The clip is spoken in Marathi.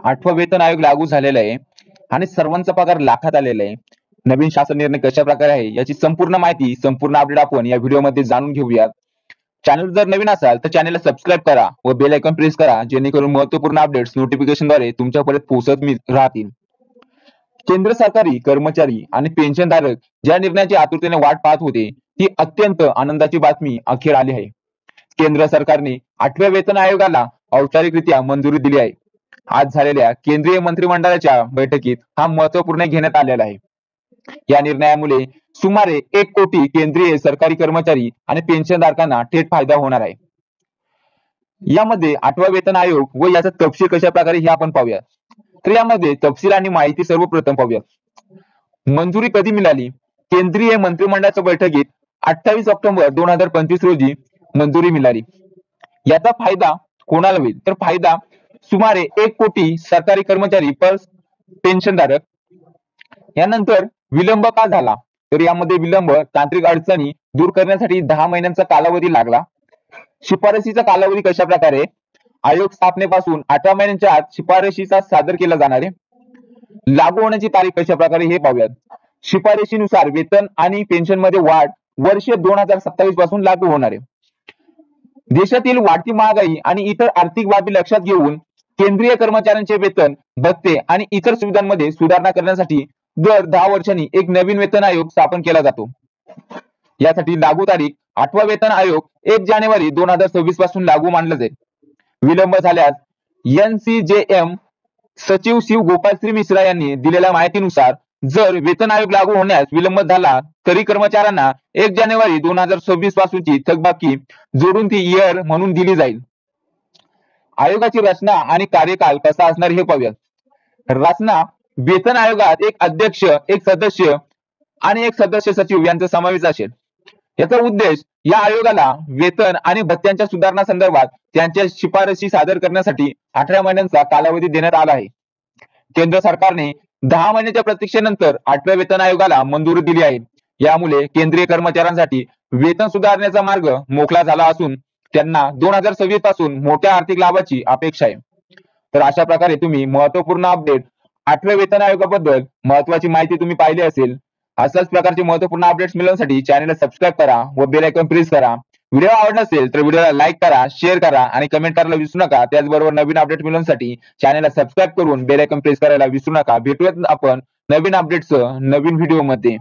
8वा वेतन आयोग लागू झालेला आहे आणि सर्वांचा पगार लाखात आलेला आहे। नवीन शासन निर्णय कशा प्रकारे आहे याची संपूर्ण माहिती, संपूर्ण अपडेट आपण या व्हिडिओमध्ये जाणून घेऊयात। चॅनल जर नवीन असाल तर चॅनलला सबस्क्राईब करा व बेल आयकॉन प्रेस करा, जेणेकरून महत्त्वपूर्ण अपडेट्स नोटिफिकेशनद्वारे तुमच्यापर्यंत पोहोचत राहतील। केंद्र सरकारी कर्मचारी आणि पेन्शनधारक ज्या निर्णयाची आतुरतेने वाट पाहत होते, ती अत्यंत आनंदाची बातमी अखेर आली आहे। केंद्र सरकारने 8व्या वेतन आयोगाला औपचारिकरित्या मंजुरी दिली आहे। आज झालेल्या केंद्रीय मंत्रिमंडळाच्या बैठकीत हा महत्त्वपूर्ण घेण्यात आलेला आहे। या निर्णयामुळे सुमारे 1 कोटी केंद्रीय सरकारी कर्मचारी आणि पेन्शनधारकांना थेट फायदा होणार आहे। यामध्ये 8वा वेतन आयोग व याचा तपशील कशा प्रकारे हे आपण पाहूया। तर यामध्ये तपशील आणि माहिती सर्वप्रथम पाहूया। मंजुरी कधी मिळाली? केंद्रीय मंत्रिमंडळाच्या बैठकीत 28 ऑक्टोबर 2025 रोजी मंजुरी मिळाली। याचा फायदा कोणाला होईल? तर फायदा सुमारे 1 कोटी सरकारी कर्मचारी प्लस पेन्शनधारक। यानंतर विलंब का झाला? तर यामध्ये विलंब तांत्रिक अडचणी दूर करण्यासाठी 10 महिन्यांचा कालावधी लागला। शिफारशीचा कालावधी कशा प्रकारे? आयोग स्थापनेपासून 18 महिन्यांच्या आत शिफारशीचा सादर केला जाणार आहे। लागू होण्याची तारीख कशा प्रकारे हे पाहूयात। शिफारशीनुसार वेतन आणि पेन्शन मध्ये वाढ वर्ष 2027 पासून लागू होणार आहे। देशातील वाढती महागाई आणि इतर आर्थिक बाबी लक्षात घेऊन केंद्रीय कर्मचाऱ्यांचे वेतन, भत्ते आणि इतर सुविधांमध्ये सुधारणा करण्यासाठी दर 10 वर्षांनी एक नवीन वेतन आयोग स्थापन केला जातो। यासाठी लागू तारीख 8वा वेतन आयोग 1 जानेवारी 2026 पासून लागू मानला जाईल। विलंब झाल्यास NCJM सचिव शिव गोपालश्री मिश्रा यांनी दिलेल्या माहितीनुसार जर वेतन आयोग लागू होण्यास विलंब झाला तरी कर्मचाऱ्यांना 1 जानेवारी 2026 पासूनची थकबाकी जोडून ती इयर म्हणून दिली जाईल। आयोगाची रचना आणि कार्यकाल कसा असणार हे पाहूयात। रचना: वेतन आयोगात एक अध्यक्ष, एक सदस्य आणि एक सदस्य सचिव यांचा समावेश असेल। याचा उद्देश या आयोगाला वेतन आणि भत्त्यांच्या सुधारणा संदर्भात त्यांच्या शिफारशी सादर करण्यासाठी 18 महिन्यांचा कालावधी देण्यात आला आहे। केंद्र सरकारने 10 महिन्याच्या प्रतीक्षेनंतर 8व्या वेतन आयोगाला मंजुरी दिली आहे। यामुळे केंद्रीय कर्मचाऱ्यांसाठी वेतन सुधारण्याचा मार्ग मोकळा झाला असून त्यांना 2026 पासून मोठ्या आर्थिक लाभाची अपेक्षा आहे। तर अशा प्रकारे तुम्ही महत्त्वपूर्ण अपडेट 8व्या वेतन आयोगाबद्दल महत्त्वाची माहिती तुम्ही पाहिली असेल। अशाच प्रकारचे महत्त्वपूर्ण अपडेट्स मिळवण्यासाठी चॅनलला सबस्क्राईब करा व बेल आयकॉन प्रेस करा। व्हिडिओ आवडला असेल तर व्हिडिओला लाईक करा, शेअर करा आणि कमेंट करायला विसरू नका। त्याचबरोबर नवीन अपडेट मिळवण्यासाठी चॅनलला सबस्क्राईब करून बेल आयकॉन प्रेस करायला विसरू नका। भेटूयात आपण नवीन अपडेट्स नवीन व्हिडिओ मध्ये।